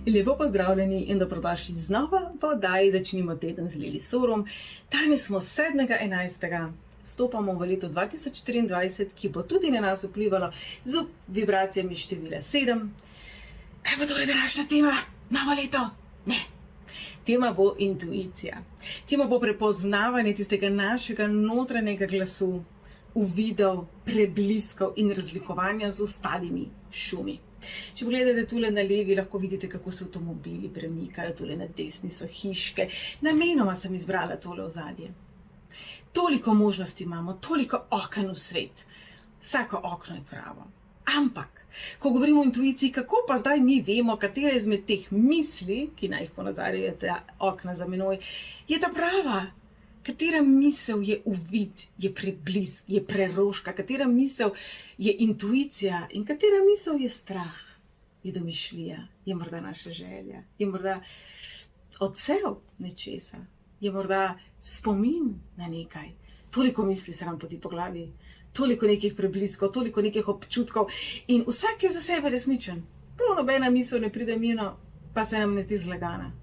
Lepo pozdravljeni in dobrodošli znova v oddaji Začnimo teden z Lili Sorom. Danes smo 7.11. Stopamo v leto 2024, ki bo tudi na nas vplivalo z vibracijami števila 7. Kaj bo torej današnja tema? Novo leto? Ne. Tema bo intuicija. Tema bo prepoznavanje tistega našega notranjega glasu, uvidov, prebliskov in razlikovanja z ostalimi šumi. Če pogledate tule na levi, lahko vidite, kako se avtomobili premikajo, tule na desni so hiške. Namenoma sem izbrala tole ozadje. Toliko možnosti imamo, toliko oken v svet. Vsako okno je pravo. Ampak, ko govorimo o intuiciji, kako pa zdaj mi vemo, katera izmed teh misli, ki naj jih ponazarjajo ta okna za menoj, je ta prava? Katera misel je uvid, je preblisk, je preroška, katera misel je intuicija in katera misel je strah, je domišljija, je morda naša želja, je morda odsev nečesa, je morda spomin na nekaj. Toliko misli se nam poti po glavi, toliko nekih prebliskov, toliko nekih občutkov in vsak je za sebe resničen. Prav nobena misel ne pride mimo, pa se nam ne zdi zlagana.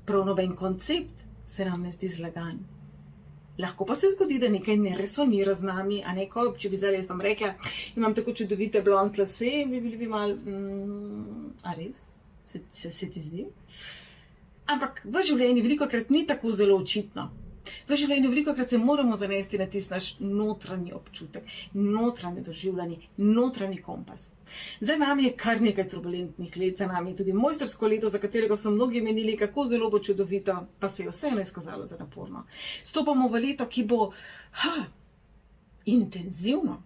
Prav noben koncept se nam ne zdi zlagan. Lahko pa se zgodi, da nekaj ne resonira z nami, a neko, če bi zdaj jaz vam rekla, imam tako čudovite blond lase, bi bili mal, a res? Se ti zdi? Ampak v življenju velikokrat ni tako zelo očitno. V življenju velikokrat se moramo zanesti na tisti naš notranji občutek, notranje doživljanje, notranji kompas. Za nami je kar nekaj turbulentnih let, za nami je tudi mojstrsko leto, za katerega so mnogi menili, kako zelo bo čudovito, pa se je vseeno izkazalo za naporno. Stopamo v leto, ki bo intenzivno.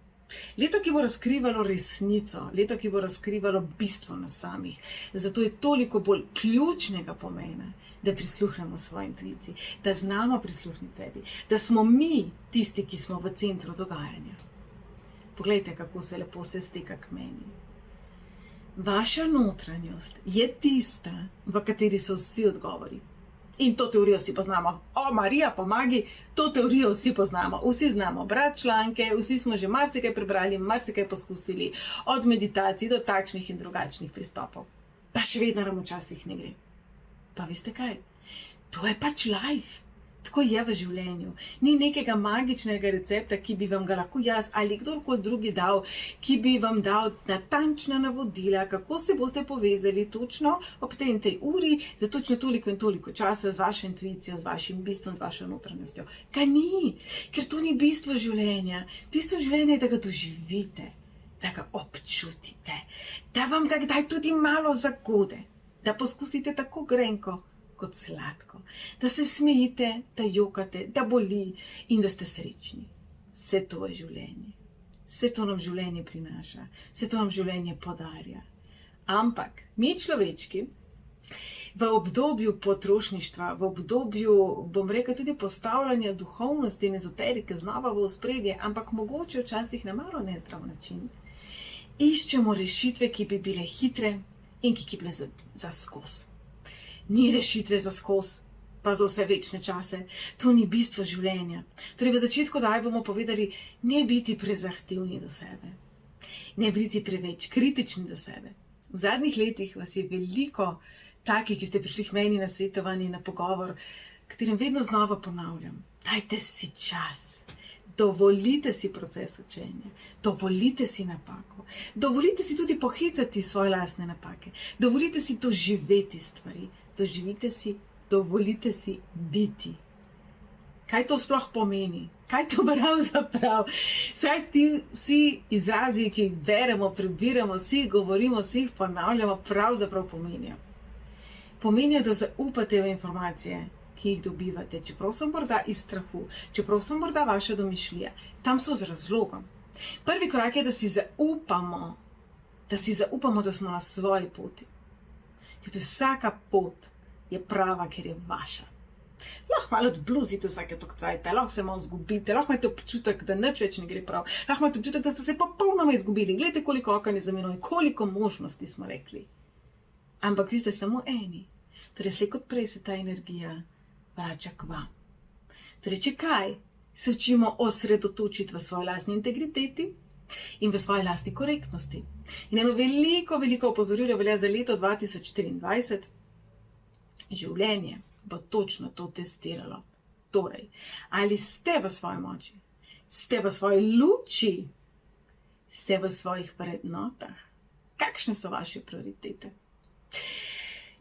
Leto, ki bo razkrivalo resnico, leto, ki bo razkrivalo bistvo nas samih. Zato je toliko bolj ključnega pomena, da prisluhnemo svoji intuiciji, da znamo prisluhniti sebi, da smo mi tisti, ki smo v centru dogajanja. Poglejte, kako se lepo se steka k meni. Vaša notranjost je tista, v kateri so vsi odgovori. In to teorijo vsi poznamo. O, Marija, pomagi, to teorijo vsi poznamo. Vsi znamo brati članke, vsi smo že marsikaj prebrali, marsikaj poskusili, od meditacij do takšnih in drugačnih pristopov. Pa še vedno nam včasih ne gre. Pa veste kaj? To je pač life. Tako je v življenju. Ni nekega magičnega recepta, ki bi vam ga lahko jaz ali kdorkoli drugi dal, ki bi vam dal natančna navodila, kako se boste povezali točno ob tej in tej uri, za točno toliko in toliko časa z vašo intuicijo, z vašim bistvom, z vašo notranjostjo. Kaj ni? Ker to ni bistvo življenja. Bistvo življenja je, da ga doživite, da ga občutite, da vam ga kdaj tudi malo zagode, da poskusite tako grenko kot sladko, da se smejite, da jokate, da boli in da ste srečni. Vse to je življenje. Vse to nam življenje prinaša. Vse to nam življenje podarja. Ampak mi človečki v obdobju potrošništva, v obdobju, bom rekla, tudi postavljanja duhovnosti in ezoterike znova v ospredje, ampak mogoče včasih na malo nezdrav način, iščemo rešitve, ki bi bile hitre in ki bi bile za skos. Ni rešitve za skos, pa za vse večne čase. To ni bistvo življenja. Torej v začetku daj bomo povedali, ne biti prezahtevni do sebe. Ne biti preveč kritični do sebe. V zadnjih letih vas je veliko takih, ki ste prišli k meni na svetovanje, na pogovor, katerim vedno znova ponavljam. Dajte si čas. Dovolite si proces učenja, dovolite si napako, dovolite si tudi pohecati svoje lastne napake, dovolite si doživeti stvari, dovolite si biti. Kaj to sploh pomeni? Kaj to pravzaprav? Saj ti vsi izrazi, ki jih beremo, prebiramo, vsi govorimo, vsi jih ponavljamo, pravzaprav pomenijo. Pomenijo, da zaupate v informacije, ki jih dobivate, čeprav so morda iz strahu, čeprav so morda vaša domišljija. Tam so z razlogom. Prvi korak je, da si zaupamo, da smo na svoji poti. Ker vsaka pot je prava, ker je vaša. Lahko malo odbluzite vsake tokcajte, lahko se malo zgubite, lahko imate občutek, da nič več ne gre prav, lahko imate občutek, da ste se popolnoma izgubili. Glejte, koliko oken je za menoj, koliko možnosti smo rekli. Ampak vi ste samo eni. Torej, slej kot prej se ta energija vrača k vam. Torej, če kaj, se učimo osredotočiti v svoji lastni integriteti, in v svoji lastni korektnosti. In eno veliko, veliko opozorilo velja za leto 2024. Življenje bo točno to testiralo. Torej, ali ste v svoji moči, ste v svoji luči, ste v svojih vrednotah, kakšne so vaše prioritete.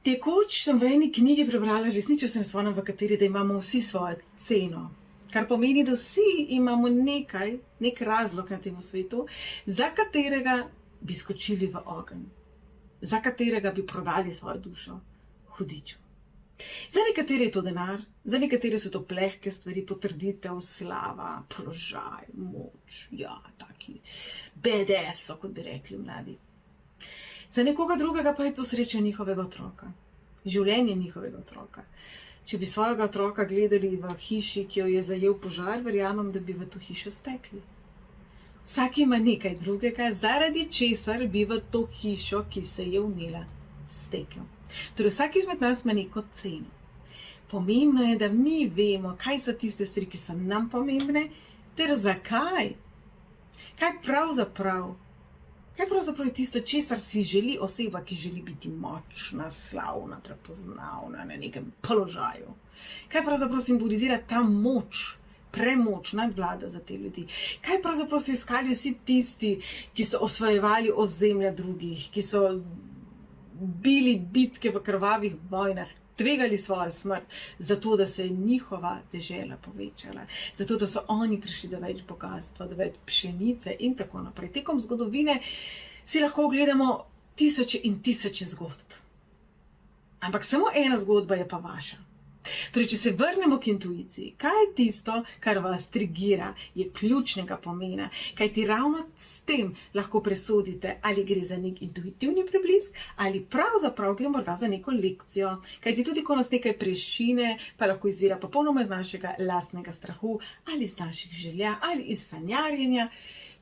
Tekoč sem v eni knjigi prebrala, resnično se ne spomnim, v kateri, da imamo vsi svojo ceno. Kar pomeni, da vsi imamo nek razlog na tem svetu, za katerega bi skočili v ogenj, za katerega bi prodali svojo dušo hudiču. Za nekatere je to denar, za nekatere so to plehke stvari, potrditev, slava, položaj, moč, ja, taki BDS, kot bi rekli mladi. Za nekoga drugega pa je to sreča njihovega otroka, življenje njihovega otroka. Če bi svojega otroka gledali v hiši, ki jo je zajel požar, verjamem, da bi v to hišo stekli. Vsak ima nekaj drugega, zaradi česar bi v to hišo, ki se je vnela, stekel. Torej vsak izmed nas ima neko ceno. Pomembno je, da mi vemo, kaj so tiste stvari, ki so nam pomembne, ter zakaj. Kaj pravzaprav je tisto, česar si želi oseba, ki želi biti močna, slavna, prepoznavna na nekem položaju? Kaj pravzaprav simbolizira ta moč, premoč, nadvlada za te ljudi? Kaj pravzaprav so iskali vsi tisti, ki so osvojevali ozemlja drugih, ki so bili bitke v krvavih vojnah, tvegali svojo smrt, zato da se je njihova dežela povečala, zato da so oni prišli do več bogatstva, do več pšenice in tako naprej. Tekom zgodovine si lahko ogledamo tisoče in tisoče zgodb. Ampak samo ena zgodba je pa vaša. Torej, če se vrnemo k intuiciji, kaj je tisto, kar vas trigira, je ključnega pomena, kajti ravno s tem lahko presodite, ali gre za nek intuitivni preblisk, ali pravzaprav gre morda za neko lekcijo. Kajti tudi, ko nas nekaj prešine, pa lahko izvira popolnoma iz našega lastnega strahu, ali iz naših želja, ali iz sanjarjenja.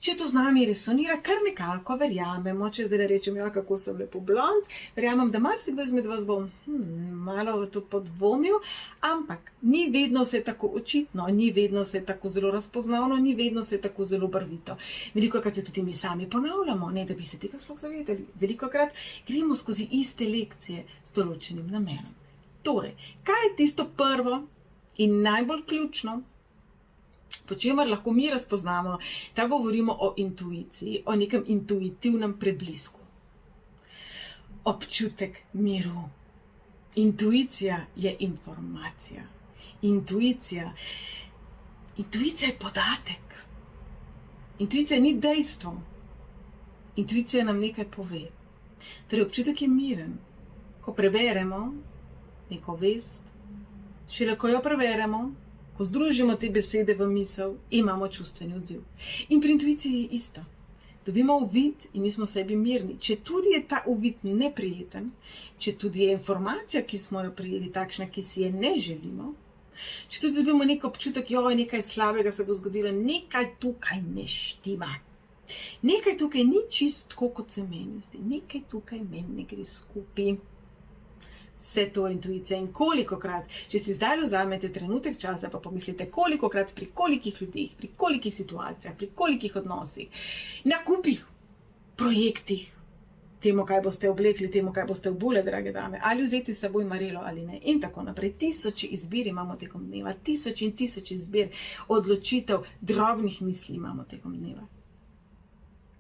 Če to z nami resonira, kar nekako verjamemo, če zdaj rečem, ja, kako sem lepo blond, verjamem, da marsikdo izmed vas bo malo v to podvomil, ampak ni vedno vse tako očitno, ni vedno vse tako zelo razpoznavno, ni vedno vse tako zelo barvito. Velikokrat se tudi mi sami ponavljamo, ne da bi se tega sploh zavedali. Velikokrat gremo skozi iste lekcije s določenim namenom. Torej, kaj je tisto prvo in najbolj ključno, po čemer lahko mi razpoznamo, da govorimo o intuiciji, o nekem intuitivnem preblisku? Občutek miru. Intuicija je informacija. Intuicija je podatek. Intuicija ni dejstvo. Intuicija nam nekaj pove. Torej, občutek je miren. Ko preberemo neko vest, šele ko jo preberemo, ko združimo te besede v misel, imamo čustveni odziv. In pri intuiciji je isto. Dobimo uvid in mi smo v sebi mirni. Če tudi je ta uvid neprijeten, če tudi je informacija, ki smo jo prijeli, takšna, ki si je ne želimo, če tudi dobimo nek občutek, joj, nekaj slabega se bo zgodilo, nekaj tukaj ne štima. Nekaj tukaj ni čisto tako, kot se meni zdi. Nekaj tukaj meni ne gre skupaj. Vse to je intuicija in kolikokrat, če si zdaj vzamete trenutek časa, pa pomislite, kolikokrat pri kolikih ljudeh, pri kolikih situacijah, pri kolikih odnosih, nakupih, projektih, temu, kaj boste oblekli, temu, kaj boste obule, drage dame, ali vzeti s seboj marelo ali ne, in tako naprej. Tisoče izbir imamo tekom dneva, tisoče in tisoče izbir, odločitev, drobnih misli imamo tekom dneva.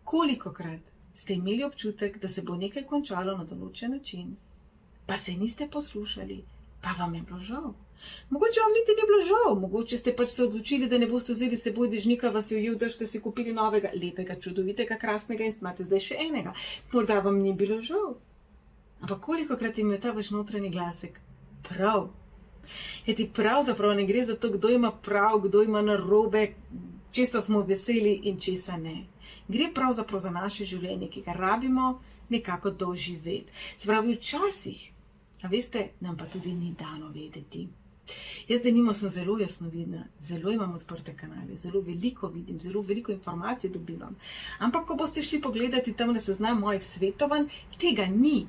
Kolikokrat ste imeli občutek, da se bo nekaj končalo na določen način, pa se niste poslušali, pa vam je bilo žal. Mogoče vam niti ni bilo žal, mogoče ste pač se odločili, da ne boste vzeli s seboj dežnika, vas jo ujel, da ste si kupili novega, lepega, čudovitega, krasnega in imate zdaj še enega. Morda vam ni bilo žal. Ampak kolikokrat je imel ta vaš notranji glasek prav? Kajti pravzaprav ne gre za to, kdo ima prav, kdo ima narobe, česa smo veseli in česa ne. Gre pravzaprav za naše življenje, ki ga rabimo nekako doživeti. Se pravi, včasih, a veste, nam pa tudi ni dano vedeti. Jaz denimo sem zelo jasnovidna, zelo imam odprte kanale, zelo veliko vidim, zelo veliko informacij dobivam. Ampak, ko boste šli pogledati tam na seznam mojih svetovanj, tega ni.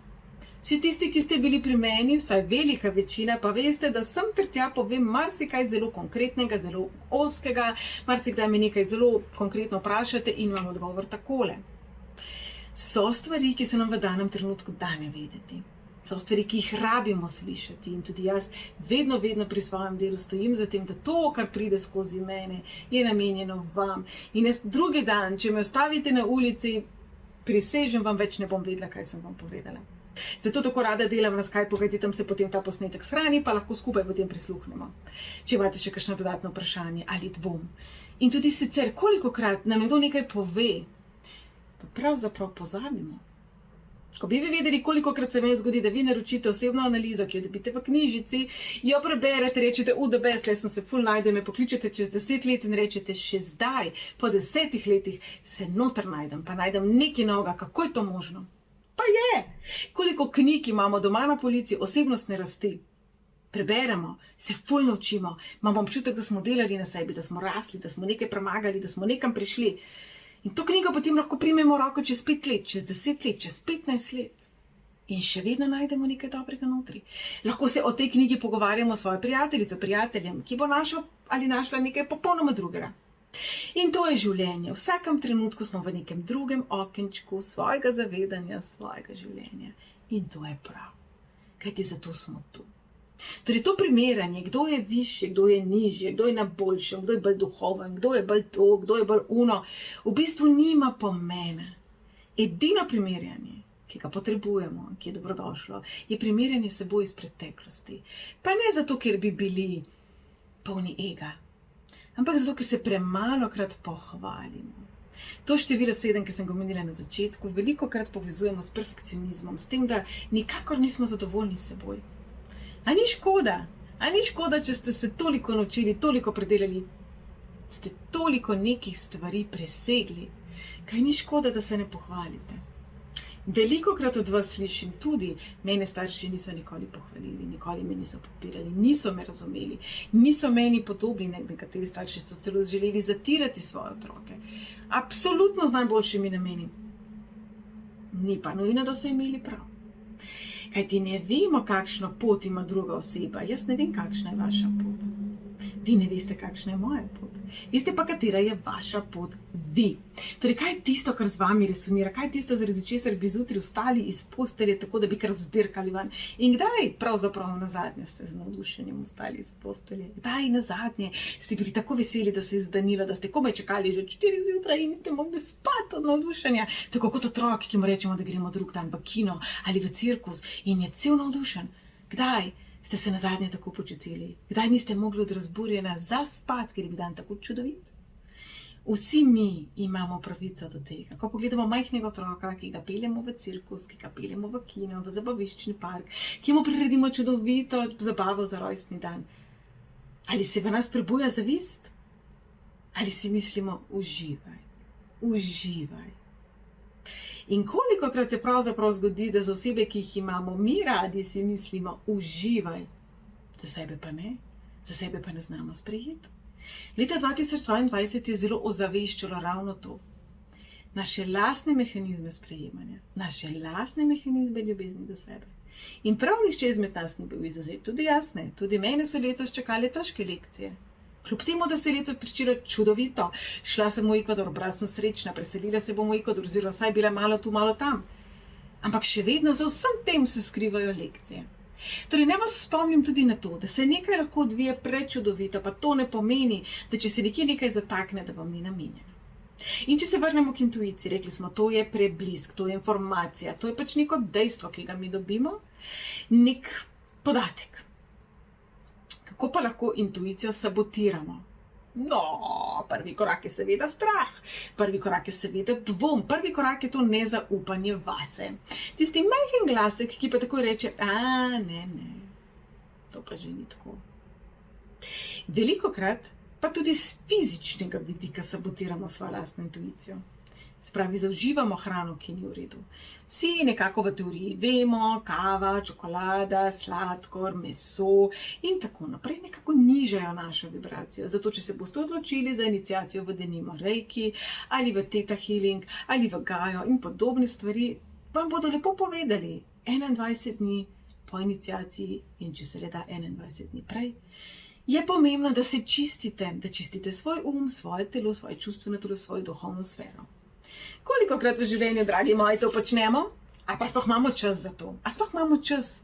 Vsi tisti, ki ste bili pri meni, vsaj velika večina, pa veste, da sem ter tja povem marsikaj zelo konkretnega, zelo ozkega, marsikdaj me nekaj zelo konkretno vprašate in vam odgovor takole. So stvari, ki se nam v danem trenutku da ne vedeti. So stvari, ki jih rabimo slišati in tudi jaz vedno pri svojem delu stojim za tem, da to, kar pride skozi mene, je namenjeno vam. In jaz drugi dan, če me ostavite na ulici, prisežem vam, več ne bom vedela, kaj sem vam povedala. Zato tako rada delam na Skypu, kajti tam se potem ta posnetek shrani, pa lahko skupaj potem prisluhnemo. Če imate še kakšno dodatno vprašanje ali dvom. In tudi sicer, kolikokrat nam nekdo nekaj pove, pa pravzaprav pozabimo. Ko bi vi vedeli, kolikokrat se meni zgodi, da vi naročite osebno analizo, ki jo dobite v knjižici, jo preberete, rečete, the best, le sem se ful najdel, me pokličete čez 10 let in rečete, še zdaj, po 10 letih, se noter najdem, pa najdem nekaj novega, kako je to možno? Pa je! Koliko knjig imamo doma na polici, osebnostne rasti. Preberemo, se ful naučimo, imamo občutek, da smo delali na sebi, da smo rasli, da smo nekaj premagali, da smo nekam prišli. In to knjigo potem lahko primemo v roko čez 5 let, čez 10 let, čez 15 let. In še vedno najdemo nekaj dobrega notri. Lahko se o tej knjigi pogovarjamo s svojo prijateljico, prijateljem, ki bo našel ali našla nekaj popolnoma drugega. In to je življenje. V vsakem trenutku smo v nekem drugem okenčku svojega zavedanja, svojega življenja. In to je prav. Kajti zato smo tu. Torej to primerjanje, kdo je višji, kdo je nižji, kdo je na boljšem, kdo je bolj duhoven, kdo je bolj to, kdo je bolj uno, v bistvu nima pomena. Edino primerjanje, ki ga potrebujemo, ki je dobrodošlo, je primerjanje s seboj iz preteklosti. Pa ne zato, ker bi bili polni ega, ampak zato, ker se premalokrat pohvalimo. To število 7, ki sem ga omenila na začetku, velikokrat povezujemo s perfekcionizmom, s tem, da nikakor nismo zadovoljni s seboj. A ni škoda? A ni škoda, če ste se toliko naučili, toliko predelali, ste toliko nekih stvari presegli? Kaj ni škoda, da se ne pohvalite? Velikokrat od vas slišim tudi, mene starši niso nikoli pohvalili, nikoli me niso podpirali, niso me razumeli, niso meni podobni, nekateri starši so celo želeli zatirati svoje otroke. Absolutno z najboljšimi nameni. Ni pa nujno, da so imeli prav. Kajti ne vemo, kakšno pot ima druga oseba. Jaz ne vem, kakšna je vaša pot. Vi ne veste, kakšna je moja pot. Veste pa, katera je vaša pot vi. Torej, kaj je tisto, kar z vami resonira? Kaj je tisto, zaradi česar bi zjutraj vstali iz postelje, tako da bi kar zdirkali ven? In kdaj pravzaprav nazadnje ste z navdušenjem vstali iz postelje? Kdaj nazadnje ste bili tako veseli, da se je zdanilo, da ste komaj čakali že 4 zjutraj in niste mogli spati od navdušenja? Tako kot otrok, ki mu rečemo, da gremo drug dan v kino ali v cirkus in je cel navdušen. Kdaj ste se nazadnje tako počutili? Kdaj niste mogli od razburjenja zaspati, ker je bil dan tako čudovit? Vsi mi imamo pravico do tega. Ko pogledamo majhnega otroka, ki ga peljemo v cirkus, ki ga peljemo v kino, v zabaviščni park, ki mu priredimo čudovito zabavo za rojstni dan. Ali se v nas prebuja zavist? Ali si mislimo, uživaj, uživaj. In kolikokrat se pravzaprav zgodi, da za osebe, ki jih imamo mi radi, si mislimo, uživaj. Za sebe pa ne, za sebe pa ne znamo sprejeti. Leta 2022 je zelo ozaveščalo ravno to. Naše lastne mehanizme sprejemanja, naše lastne mehanizme ljubezni do sebe. In prav nihče izmed nas ni bil izvzet, tudi jaz ne. Tudi mene so letos čakale težke lekcije. Kljub temu, da se je leto pričelo čudovito, šla sem v Ekvador, bila sem srečna, preselila se bom v Ekvador, oziroma saj bila malo tu, malo tam. Ampak še vedno za vsem tem se skrivajo lekcije. Torej, ne vas spomnim tudi na to, da se nekaj lahko odvije prečudovito, pa to ne pomeni, da če se nekje nekaj zatakne, da vam ni namenjeno. In če se vrnemo k intuiciji, rekli smo, to je preblisk, to je informacija, to je pač neko dejstvo, ki ga mi dobimo, nek podatek. Kako pa lahko intuicijo sabotiramo? No, prvi korak je seveda strah, prvi korak je seveda dvom, prvi korak je to nezaupanje vase. Tisti majhen glasek, ki pa takoj reče, ne, to pa že ni tako. Velikokrat pa tudi z fizičnega vidika sabotiramo svojo lastno intuicijo. Spravi, zauživamo hrano, ki ni v redu. Vsi nekako v teoriji vemo, kava, čokolada, sladkor, meso in tako naprej nekako nižajo našo vibracijo. Zato, če se boste odločili za iniciacijo v denimo reiki, ali v Theta Healing, ali v Gajo in podobne stvari, vam bodo lepo povedali, 21 dni po iniciaciji in če se le da 21 dni prej, je pomembno, da se čistite, da čistite svoj svoje telo, svoje čustveno telo, svojo duhovno sfero. Kolikokrat v življenju, dragi moji, to počnemo? A pa sploh imamo čas za to? A sploh imamo čas?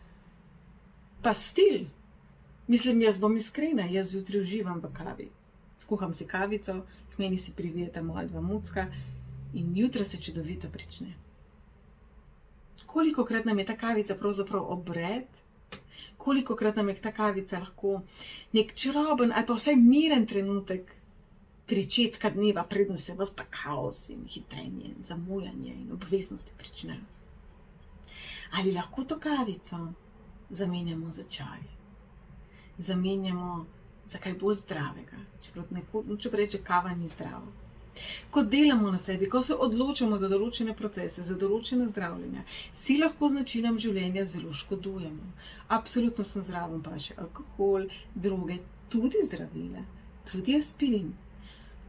Pa stil. Mislim, jaz bom iskrena, jaz zjutraj uživam v kavi. Skuham si kavico, k meni si privijeta moja 2 mucka in jutra se čudovito prične. Kolikokrat nam je ta kavica pravzaprav obred? Kolikokrat nam je ta kavica lahko nek čaroben ali pa vsaj miren trenutek pričetka dneva, preden se ves ta kaos in hitenje in zamujanje in obveznosti pričnejo. Ali lahko to kavico zamenjamo za čaj? Zamenjamo za kaj bolj zdravega, čeprav reče, kava ni zdrava. Ko delamo na sebi, ko se odločamo za določene procese, za določene zdravljenja, si lahko z načinom življenja zelo škodujemo. Absolutno sem zraven pa še alkohol, droge, tudi zdravila, tudi aspirin.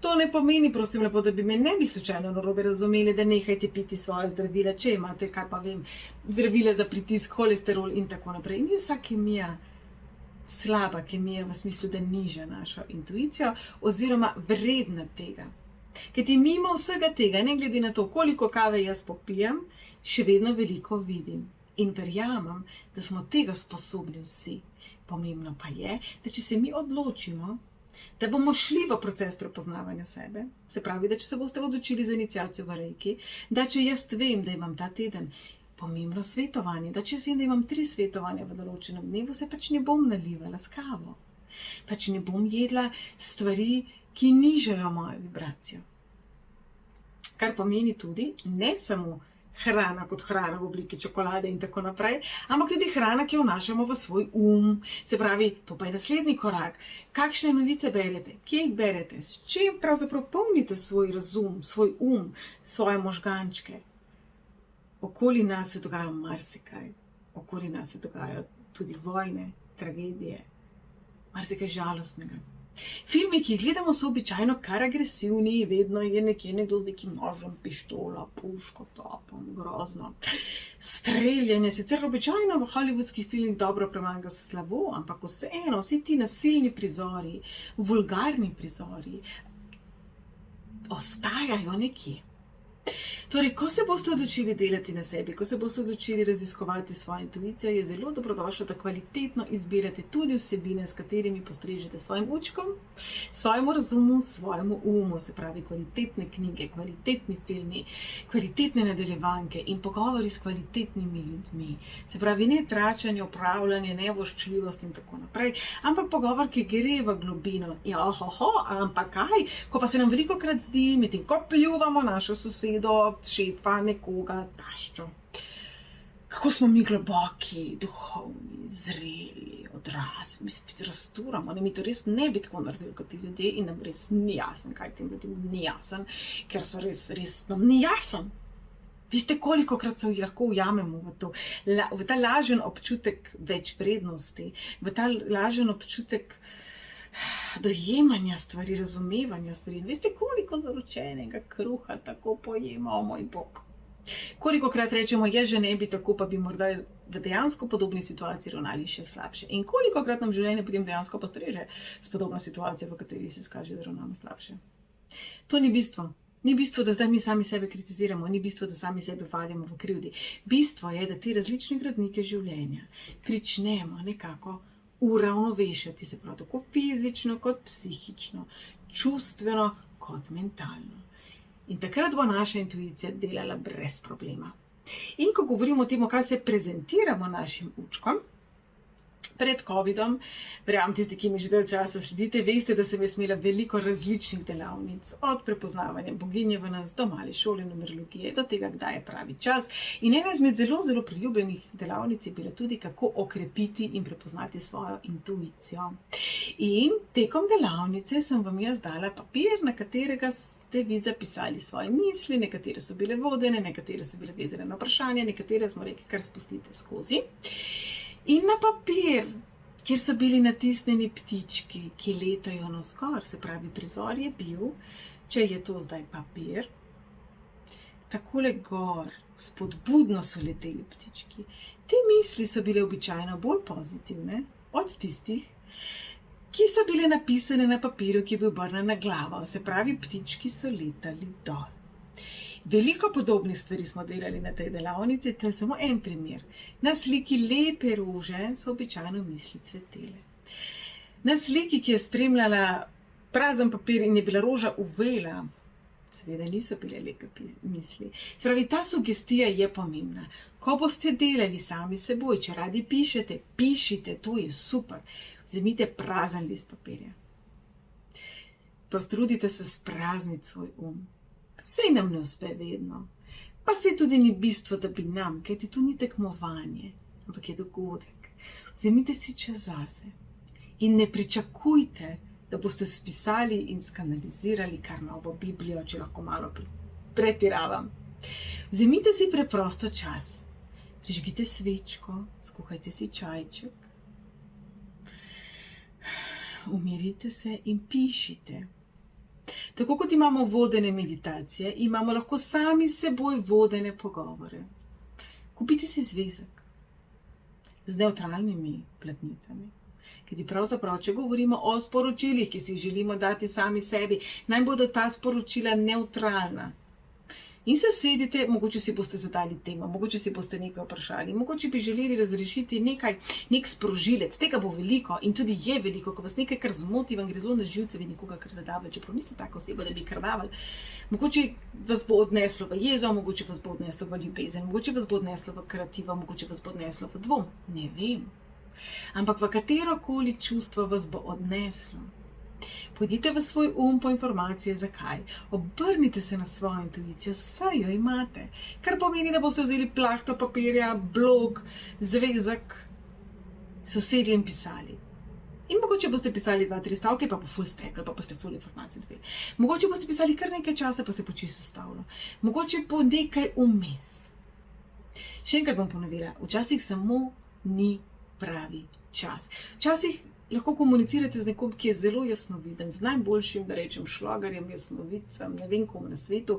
To ne pomeni, prosim lepo, da bi me ne bi slučajno narobe razumeli, da nehajte piti svoje zdravila, če imate, kaj pa vem, zdravila za pritisk, holesterol in tako naprej. Ni vsa kemija slaba kemija v smislu, da niža našo intuicijo oziroma vredna tega. Ker ti mimo vsega tega, ne glede na to, koliko kave jaz popijem, še vedno veliko vidim. In verjamem, da smo tega sposobni vsi. Pomembno pa je, da če se mi odločimo, da bomo šli v proces prepoznavanja sebe, se pravi, da če se boste odločili za iniciacijo v Reiki, da če jaz vem, da imam ta teden pomembno svetovanje, da če jaz vem, da imam 3 svetovanja v določenem dnevu, se pač ne bom nalivala s kavo. Pač ne bom jedla stvari, ki nižajo mojo vibracijo. Kar pomeni tudi ne samo hrana kot hrana v obliki čokolade in tako naprej, ampak tudi hrana, ki jo vnašamo v svoj Se pravi, to pa je naslednji korak. Kakšne novice berete? Kje jih berete? S čim pravzaprav polnite svoj razum, svoj svoje možgančke? Okoli nas se dogaja marsikaj. Okoli nas se dogajajo tudi vojne, tragedije, marsikaj žalostnega. Filmi, ki jih gledamo, so običajno kar agresivni, vedno je nekje nekdo z nekim nožem, pištolo, puško, topom, grozno. Streljanje, sicer običajno v hollywoodskih filmih dobro premaga slabo, ampak vseeno, vsi ti nasilni prizori, vulgarni prizori, ostajajo nekje. Torej, ko se boste odločili delati na sebi, ko se boste odločili raziskovati svojo intuicijo, je zelo dobrodošlo, da kvalitetno izbirate tudi vsebine, s katerimi postrežete svojim učkom, svojemu razumu, svojemu se pravi kvalitetne knjige, kvalitetni filmi, kvalitetne nadaljevanke in pogovori s kvalitetnimi ljudmi. Se pravi, ne tračanje, upravljanje, nevoščljivost in tako naprej, ampak pogovor, ki gre v globino. Ampak kaj? Ko pa se nam velikokrat zdi, medtem ko pljuvamo našo sosedo, šetva nekoga, taščo. Kako smo mi globoki, duhovni, zreli, odrasli, mi se rasturamo, mi to res ne bi tako naredili kot ti ljudje in nam res ni jasen, kaj tem ljudem ni jasen, ker so res nam ni jasen. Veste, kolikokrat se lahko ujamemo v ta lažen občutek večvrednosti, v ta lažen občutek dojemanja stvari, razumevanja stvari. Veste, koliko zaročenega kruha tako pojemo, o moj bog. Kolikokrat rečemo, jaz že ne bi tako, pa bi morda v dejansko podobni situaciji ravnali še slabše. In kolikokrat nam življenje potem dejansko postreže s podobno situacijo, v kateri se skaže, da ravnamo slabše. To ni bistvo. Ni bistvo, da zdaj mi sami sebe kritiziramo, ni bistvo, da sami sebe valjamo v krivdi. Bistvo je, da te različne gradnike življenja pričnemo nekako uravnovešati, se pravi tako fizično kot psihično, čustveno kot mentalno. In takrat bo naša intuicija delala brez problema. In ko govorimo o tem, kaj se prezentiramo našim učkom, pred covidom, verjamem tisti, ki mi že dalj časa sledite, veste, da sem imela veliko različnih delavnic, od prepoznavanja boginje v nas do male šole numerologije, do tega, kdaj je pravi čas. In ena izmed zelo, zelo priljubljenih delavnic je bila tudi, kako okrepiti in prepoznati svojo intuicijo. In tekom delavnice sem vam jaz dala papir, na katerega ste vi zapisali svoje misli, nekatere so bile vodene, nekatere so bile vezane na vprašanje, nekatere smo rekli, kar spustite skozi. In na papir, kjer so bili natisnjeni ptički, ki letajo navzgor, se pravi, prizor je bil, če je to zdaj papir, takole gor, spodbudno so leteli ptički, Te misli so bile običajno bolj pozitivne od tistih, ki so bile napisane na papirju, ki je bil obrnjen na glavo, se pravi, ptički so letali dol. Veliko podobnih stvari smo delali na tej delavnici, to je samo en primer. Na sliki lepe rože so običajno misli cvetele. Na sliki, ki je spremljala prazen papir in je bila roža uvela, seveda niso bile lepe misli. Se pravi, ta sugestija je pomembna. Ko boste delali sami s seboj, če radi pišete, pišite, to je super. Vzemite prazen list papirja. Potrudite se sprazniti svoj Sej nam ne uspe vedno. Pa sej tudi ni bistvo, da bi nam, kajti to ni tekmovanje, ampak je dogodek. Vzemite si čas zase in ne pričakujte, da boste spisali in skanalizirali kar novo Biblijo, če lahko malo pretiravam. Vzemite si preprosto čas. Prižgite svečko, skuhajte si čajček. Umirite se in pišite. Tako kot imamo vodene meditacije, imamo lahko sami s seboj vodene pogovore. Kupite si zvezek z nevtralnimi platnicami. Kajti pravzaprav, če govorimo o sporočilih, ki si jih želimo dati sami sebi, naj bodo ta sporočila nevtralna. In se sedite, mogoče si boste zadali temo, mogoče si boste nekaj vprašali, mogoče bi želeli razrešiti nek sprožilec, tega bo veliko in tudi je veliko, ko vas nekaj kar zmoti, vam gre zelo na živce, vi nekoga kar zadavlja, čeprav niste taka oseba, da bi kardavali. Mogoče vas bo odneslo v jezo, mogoče vas bo odneslo v ljubezen, mogoče vas bo odneslo v kreativo, mogoče vas bo odneslo v dvom, ne vem. Ampak v katerokoli čustvo vas bo odneslo. Pojdite v svoj po informacije, zakaj. Obrnite se na svojo intuicijo, saj jo imate. Kar pomeni, da boste vzeli plahto papirja, blok, zvezek, sosedli in pisali. In mogoče boste pisali 2-3 stavke, pa bo ful steklo, pa boste ful informacijo dobili. Mogoče boste pisali kar nekaj časa, pa se bo čisto ustavilo. Mogoče bo nekaj vmes. Še enkrat bom ponovila, včasih samo ni pravi čas. Včasih lahko komunicirate z nekom, ki je zelo jasnoviden, z najboljšim, da rečem, šlagarjem, jasnovidcem, ne vem kom na svetu,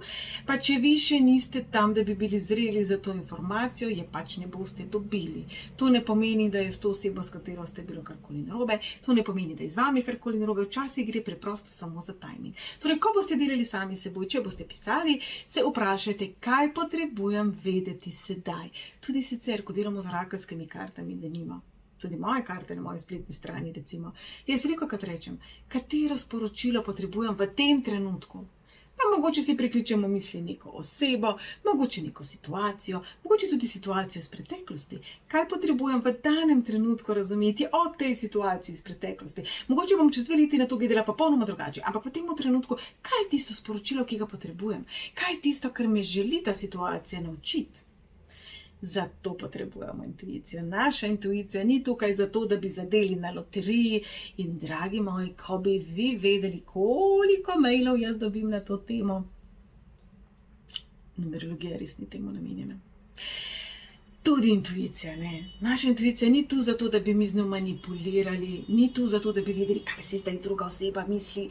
pa če vi še niste tam, da bi bili zreli za to informacijo, je pač ne boste dobili. To ne pomeni, da je s to osebo, s katero ste bilo karkoli narobe, to ne pomeni, da je z vami karkoli narobe, včasih gre preprosto samo za timing. Torej, ko boste delali sami seboj, če boste pisali, se vprašajte, kaj potrebujem vedeti sedaj. Tudi sicer, ko delamo z orakelskimi kartami, da nima. Tudi moje karte na moji spletni strani, recimo. Jaz velikokrat rečem, katero sporočilo potrebujem v tem trenutku. Pa mogoče si prikličemo misli neko osebo, mogoče neko situacijo, mogoče tudi situacijo iz preteklosti. Kaj potrebujem v danem trenutku razumeti o tej situaciji iz preteklosti? Mogoče bom čez 2 leti na to gledala popolnoma drugače, ampak v tem trenutku, kaj je tisto sporočilo, ki ga potrebujem? Kaj je tisto, kar me želi ta situacija naučiti? Zato potrebujemo intuicijo. Naša intuicija ni tukaj zato, da bi zadeli na loteriji. In dragi moji, ko bi vi vedeli, koliko mailov jaz dobim na to temo. Numerologija res ni temu namenjena. Tudi intuicija, ne. Naša intuicija ni tu zato, da bi mi z njo manipulirali, ni tu zato, da bi videli, kaj si zdaj druga oseba misli.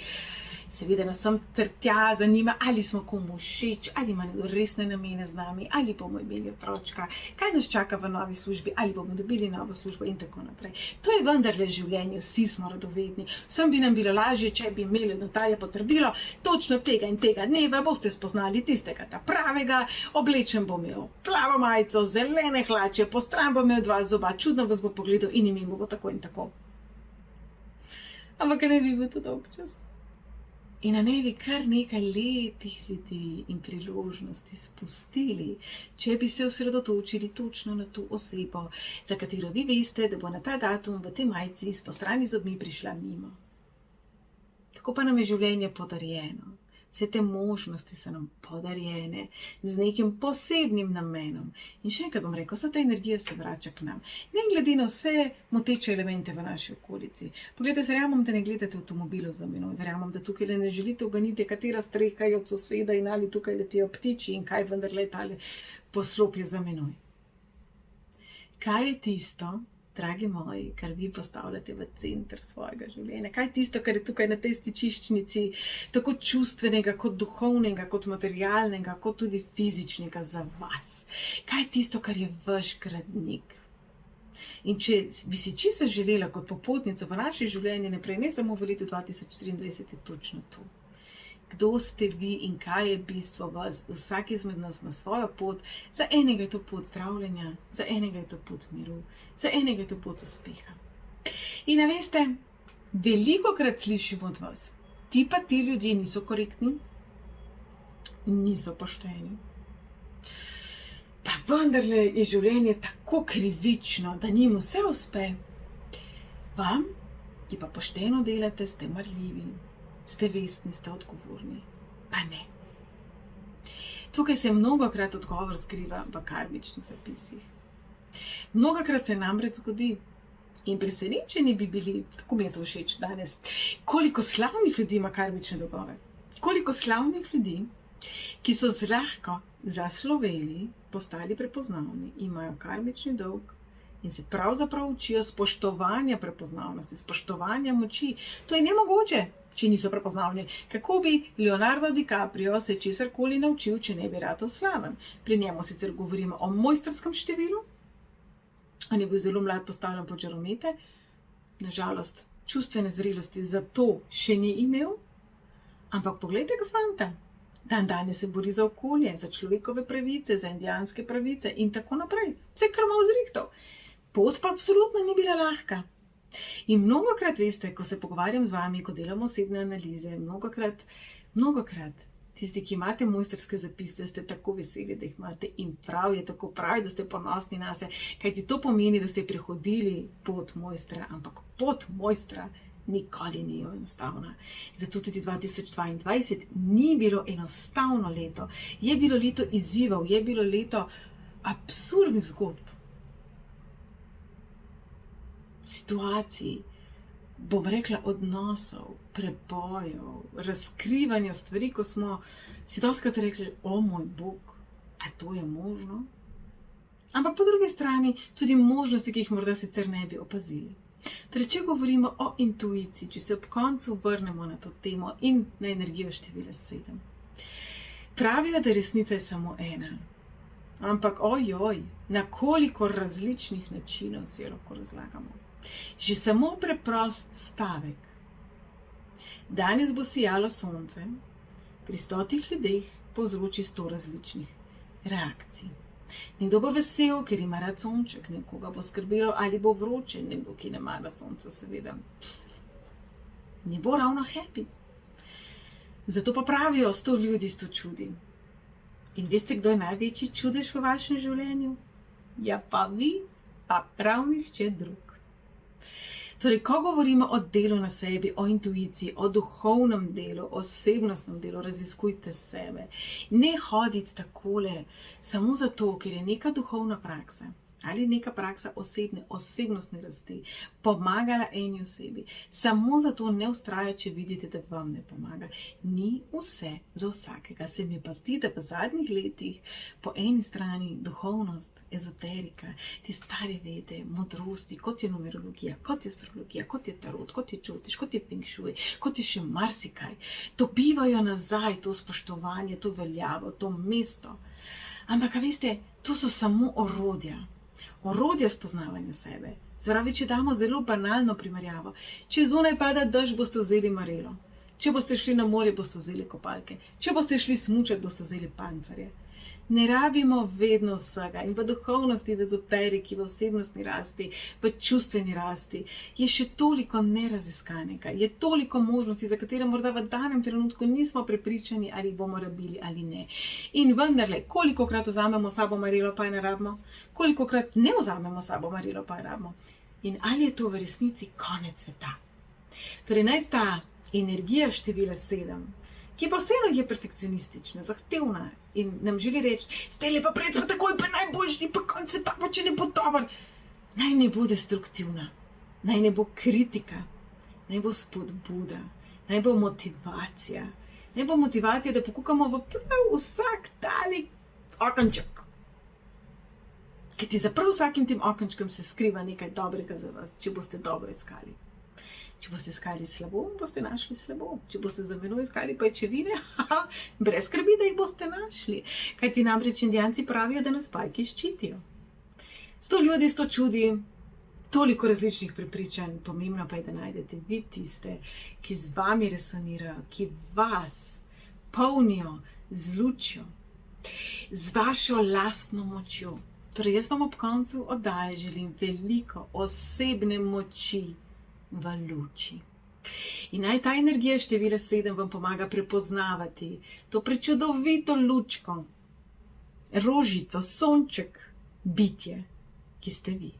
Seveda nas sem tja zanima, ali smo komu všeč, ali ima nekdo resne namene z nami, ali bomo imeli otročka, kaj nas čaka v novi službi, ali bomo dobili novo službo in tako naprej. To je vendarle življenje, vsi smo radovedni. Vsem bi nam bilo lažje, če bi imeli od notarja potrdilo, točno tega in tega dneva boste spoznali tistega ta pravega, oblečen bom imel plavo majico, zelene hlače, postran bom imel 2 zoba, čudno vas bo pogledal in ime bo tako in tako. Ampak ne bi bil to dolg čas. In na ne bi kar nekaj lepih ljudi in priložnosti spustili, če bi se osredotočili točno na to osebo, za katero vi veste, da bo na ta datum v tej majici s postrani zobmi prišla mimo. Tako pa nam je življenje podarjeno. Vse te možnosti so nam podarjene z nekim posebnim namenom. In še enkrat bom rekel, vsa ta energija se vrača k nam. Ne glede na vse moteče elemente v naši okolici. Poglejte, verjamem, da ne gledate avtomobilov za menoj. Verjamem, da tukaj ne želite uganiti, katera streha je od soseda in ali tukaj letijo ptiči in kaj vendar letale poslopje za menoj. Kaj je tisto, dragi moji, kar vi postavljate v center svojega življenja? Kaj je tisto, kar je tukaj na tej stičiščnici, tako čustvenega, kot duhovnega, kot materialnega, kot tudi fizičnega za vas? Kaj je tisto, kar je vaš gradnik? In če bi si čisto želela kot popotnica v naše življenje naprej, ne samo v letu 2023, je točno to. Kdo ste vi in kaj je bistvo vas? Vsak izmed nas ima svojo pot. Za enega je to pot zdravljenja, za enega je to pot miru, za enega je to pot uspeha. In veste, velikokrat slišimo od vas, ti ljudje niso korektni, niso pošteni. Pa vendarle je življenje tako krivično, da njim vse uspe. Vam, ki pa pošteno delate, ste marljivi, ste vestni, ste odgovorni. Pa ne. Tukaj se mnogokrat odgovor skriva v karmičnih zapisih. Mnogokrat se namreč zgodi, in presenečeni bi bili, kako mi je to všeč danes, koliko slavnih ljudi ima karmične dolgove. Koliko slavnih ljudi, ki so zlahka zasloveli, postali prepoznavni, imajo karmični dolg in se pravzaprav učijo spoštovanja prepoznavnosti, spoštovanja moči. To je nemogoče, če niso prepoznavni. Kako bi Leonardo DiCaprio se česarkoli naučil, če ne bi rad slaven? Pri njemu sicer govorimo o mojstrskem številu, on je bil zelo mlad postavljen pod žaromete, nažalost čustvene zrelosti za to še ni imel, ampak poglejte ga fanta. Dan danes se bori za okolje, za človekove pravice, za indijanske pravice in tako naprej. Vse kar ima vzrihtal. Pot pa absolutno ni bila lahka. In mnogokrat, veste, ko se pogovarjam z vami, ko delamo osebne analize, mnogokrat, tisti, ki imate mojstrske zapise, ste tako veseli, da jih imate in prav je tako prav, da ste ponosni na se, kajti to pomeni, da ste prehodili pot mojstra, ampak pot mojstra nikoli ni enostavna. Zato tudi 2022 ni bilo enostavno leto. Je bilo leto izzivov, je bilo leto absurdnih zgodb, situacij, bom rekla odnosov, prebojev, razkrivanja stvari, ko smo si dostikrat rekli, o moj Bog, a to je možno? Ampak po drugi strani tudi možnosti, ki jih morda sicer ne bi opazili. Torej, če govorimo o intuiciji, če se ob koncu vrnemo na to temo in na energijo števila 7. Pravijo, da resnica je samo ena. Ampak ojoj, na koliko različnih načinov si jo lahko razlagamo. Že samo preprost stavek. Danes bo sijalo sonce, pri 100 ljudeh povzroči 100 različnih reakcij. Nekdo bo vesel, ker ima rad sonček, nekoga bo skrbelo, ali bo vroče, nekdo, ki ne mara sonca, seveda. Ne bo ravno happy. Zato pa pravijo 100 ljudi, 100 čudi. In veste, kdo je največji čudež v vašem življenju? Ja, pa vi, pa prav nihče drug. Torej, ko govorimo o delu na sebi, o intuiciji, o duhovnem delu, o osebnostnem delu, raziskujte sebe. Ne hoditi takole, samo zato, ker je neka duhovna praksa ali neka praksa osebnostne rasti pomagala eni osebi. Samo zato ne vztrajajte, če vidite, da vam ne pomaga. Ni vse za vsakega. Se mi pa zdi, da v zadnjih letih po eni strani duhovnost, ezoterika, te stare vede, modrosti, kot je numerologija, kot je astrologija, kot je tarot, kot je čutiš, kot je feng shui, kot je še marsikaj, dobivajo nazaj to spoštovanje, to veljavo, to mesto. Ampak, veste, to so samo orodja spoznavanja sebe. Zravi, če damo zelo banalno primerjavo, če zunaj pada dež, boste vzeli marelo. Če boste šli na morje, boste vzeli kopalke. Če boste šli smučati, boste vzeli pancerje. Ne rabimo vedno vsega. In v duhovnosti, v ezoteriki, v osebnostni rasti, v čustveni rasti je še toliko neraziskanega, je toliko možnosti, za katere morda v danem trenutku nismo prepričani, ali bomo rabili ali ne. In vendarle, kolikokrat vzamemo sabo marelo, pa je ne rabimo, kolikokrat ne vzamemo sabo marelo, pa je rabimo. In ali je to v resnici konec sveta? Torej, naj ta energija števila 7, ki pa vseeno je perfekcionistična, zahtevna in nam želi reči, zdaj lepa pred, pa takoj pa najboljši, pa konc sveta, pa če ne bo dober. Naj ne bo destruktivna, naj ne bo kritika, naj bo spodbuda, naj bo motivacija. Naj bo motivacija, da pokukamo v prav vsak tali okenček. Ker ti za prav vsakim tem okenčkem se skriva nekaj dobrega za vas, če boste dobro iskali. Če boste iskali slabo, boste našli slabo. Če boste za menoj iskali pajčevine, brez skrbi, da jih boste našli. Kajti namreč Indijanci pravijo, da nas pajki ščitijo. 100 ljudi, 100 čudi, toliko različnih prepričanj, pomembno pa je, da najdete vi tiste, ki z vami resonirajo, ki vas polnijo z lučjo, z vašo lastno močjo. Torej, jaz vam ob koncu oddaje želim veliko osebne moči v luči. In naj ta energija števila 7 vam pomaga prepoznavati to prečudovito lučko, rožico, sonček, bitje, ki ste vi.